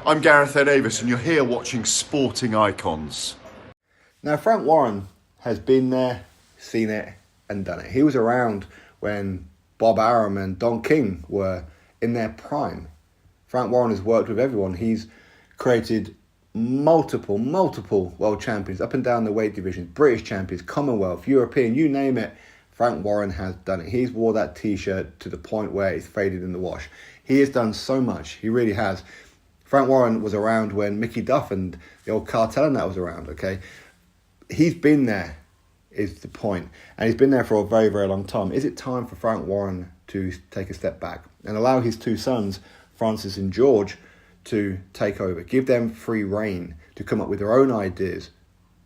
I'm Gareth Ed Davis, and you're here watching Sporting Icons. Now, Frank Warren has been there, seen it, and done it. He was around when Bob Arum and Don King were in their prime. Frank Warren has worked with everyone. He's created multiple world champions up and down the weight divisions, British champions, Commonwealth, European, you name it. Frank Warren has done it. He's wore that t-shirt to the point where it's faded in the wash. He has done so much. He really has. Frank Warren was around when Mickey Duff and the old cartel and that was around, okay? He's been there, is the point. And he's been there for a very, very long time. Is it time for Frank Warren to take a step back and allow his two sons, Francis and George, to take over? Give them free reign to come up with their own ideas,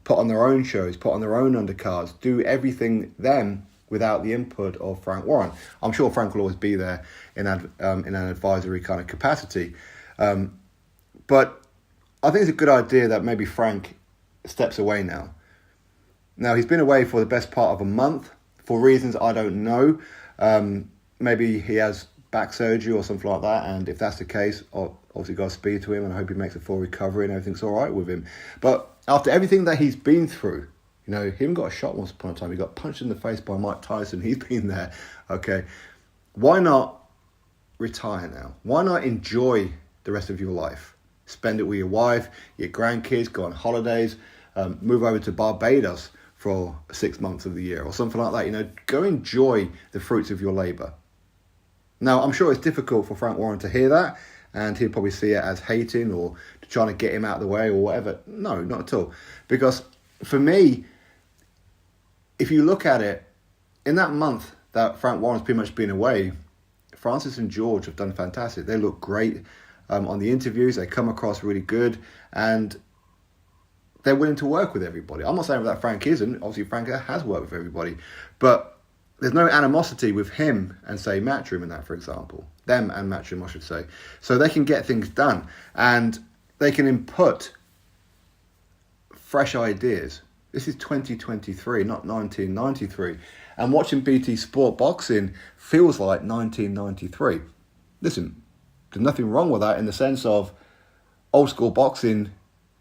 put on their own shows, put on their own undercards, do everything them without the input of Frank Warren. I'm sure Frank will always be there in an advisory kind of capacity. But I think it's a good idea that maybe Frank steps away now. Now, he's been away for the best part of a month for reasons I don't know. Maybe he has back surgery or something like that. And if that's the case, obviously Godspeed to him. And I hope he makes a full recovery and everything's all right with him. But after everything that he's been through, you know, he even got a shot once upon a time. He got punched in the face by Mike Tyson. He's been there. Okay. Why not retire now? Why not enjoy the rest of your life? Spend it with your wife, your grandkids, go on holidays, move over to Barbados for 6 months of the year or something like that. You know, go enjoy the fruits of your labour. Now, I'm sure it's difficult for Frank Warren to hear that, and he'll probably see it as hating or trying to get him out of the way or whatever. No, not at all. Because for me, if you look at it, in that month that Frank Warren's pretty much been away, Francis and George have done fantastic. They look great on the interviews. They come across really good, and they're willing to work with everybody. I'm not saying that Frank isn't. Obviously, Frank has worked with everybody, but there's no animosity with him and, say, Matchroom and that, for example. Them and Matchroom, I should say. So they can get things done, and they can input fresh ideas. This is 2023, not 1993. And watching BT Sport Boxing feels like 1993. Listen, there's nothing wrong with that in the sense of old school boxing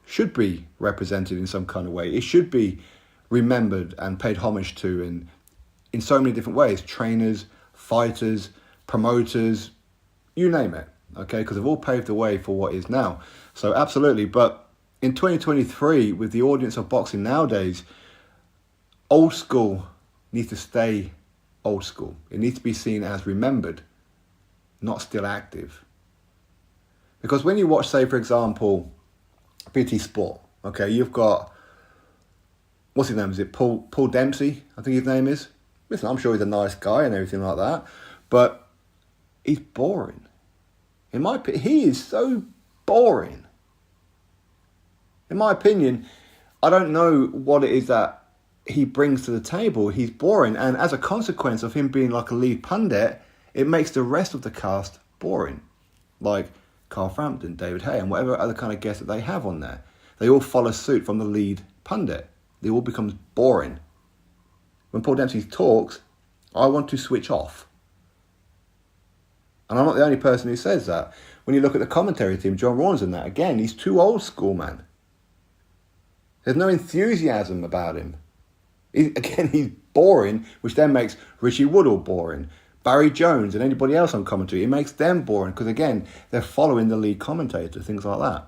should be represented in some kind of way. It should be remembered and paid homage to in so many different ways. Trainers, fighters, promoters, you name it, okay? Because they've all paved the way for what is now. So absolutely, but in 2023, with the audience of boxing nowadays, old school needs to stay old school. It needs to be seen as remembered, not still active. Because when you watch, say, for example, BT Sport, okay, you've got, what's his name? Is it Paul Dempsey? I think his name is. Listen, I'm sure he's a nice guy and everything like that, but he's boring. In my opinion, he is so boring. In my opinion, I don't know what it is that he brings to the table. He's boring, and as a consequence of him being like a lead pundit, it makes the rest of the cast boring. Like Carl Frampton, David Hay, and whatever other kind of guests that they have on there. They all follow suit from the lead pundit. They all become boring. When Paul Dempsey talks, I want to switch off. And I'm not the only person who says that. When you look at the commentary team, John Rawns and that, again, he's too old school, man. There's no enthusiasm about him. He's boring, which then makes Richie Woodall boring. Barry Jones and anybody else on commentary, it makes them boring because, again, they're following the lead commentator, things like that.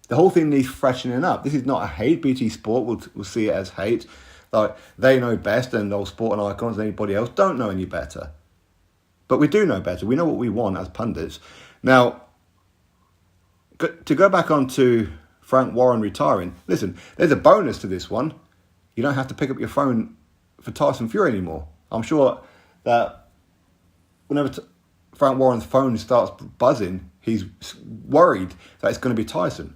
The whole thing needs freshening up. This is not a hate. BT Sport will see it as hate. Like, they know best, and those Sporting Icons and anybody else don't know any better. But we do know better. We know what we want as pundits. Now, to go back on to Frank Warren retiring, listen, there's a bonus to this one. You don't have to pick up your phone for Tyson Fury anymore. I'm sure that whenever Frank Warren's phone starts buzzing, he's worried that it's going to be Tyson.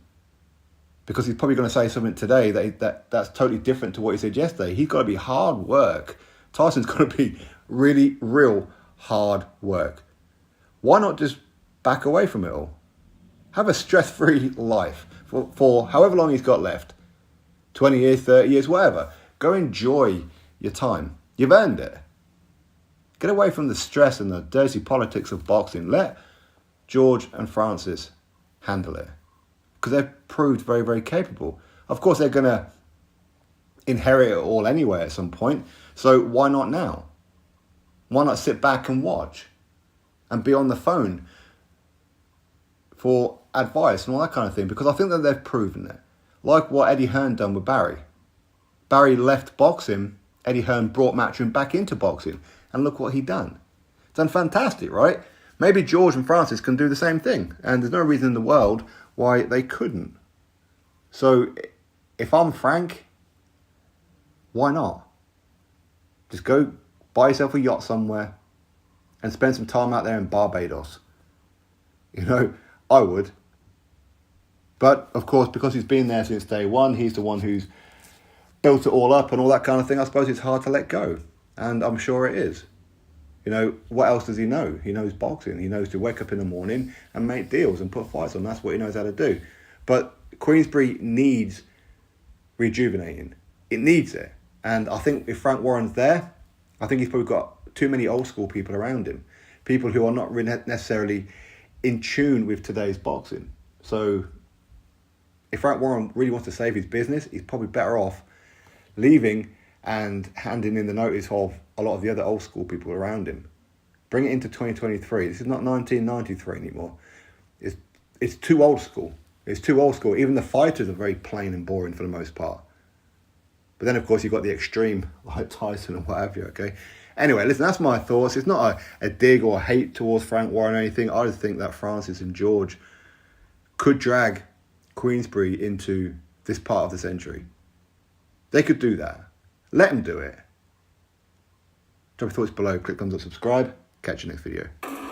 Because he's probably going to say something today that's totally different to what he said yesterday. He's got to be hard work. Tyson's got to be really, real hard work. Why not just back away from it all? Have a stress-free life for however long he's got left. 20 years, 30 years, whatever. Go enjoy your time. You've earned it. Get away from the stress and the dirty politics of boxing. Let George and Francis handle it. Because they've proved very, very capable. Of course, they're going to inherit it all anyway at some point. So why not now? Why not sit back and watch? And be on the phone for advice and all that kind of thing. Because I think that they've proven it. Like what Eddie Hearn done with Barry. Barry left boxing. Eddie Hearn brought Matchroom back into boxing. And look what he done. Done fantastic, right? Maybe George and Francis can do the same thing. And there's no reason in the world why they couldn't. So if I'm Frank, why not? Just go buy yourself a yacht somewhere and spend some time out there in Barbados. You know, I would. But, of course, because he's been there since day one, he's the one who's built it all up and all that kind of thing, I suppose it's hard to let go. And I'm sure it is. You know, what else does he know? He knows boxing. He knows to wake up in the morning and make deals and put fights on. That's what he knows how to do. But Queensberry needs rejuvenating. It needs it. And I think if Frank Warren's there, I think he's probably got too many old school people around him. People who are not really necessarily in tune with today's boxing. So if Frank Warren really wants to save his business, he's probably better off leaving and handing in the notice of a lot of the other old school people around him. Bring it into 2023. This is not 1993 anymore. It's too old school. It's too old school. Even the fighters are very plain and boring for the most part. But then, of course, you've got the extreme, like Tyson and what have you, okay? Anyway, listen, that's my thoughts. It's not a dig or a hate towards Frank Warren or anything. I just think that Francis and George could drag Queensberry into this part of the century. They could do that. Let them do it. Drop your thoughts below. Click thumbs up, subscribe. Catch you next video.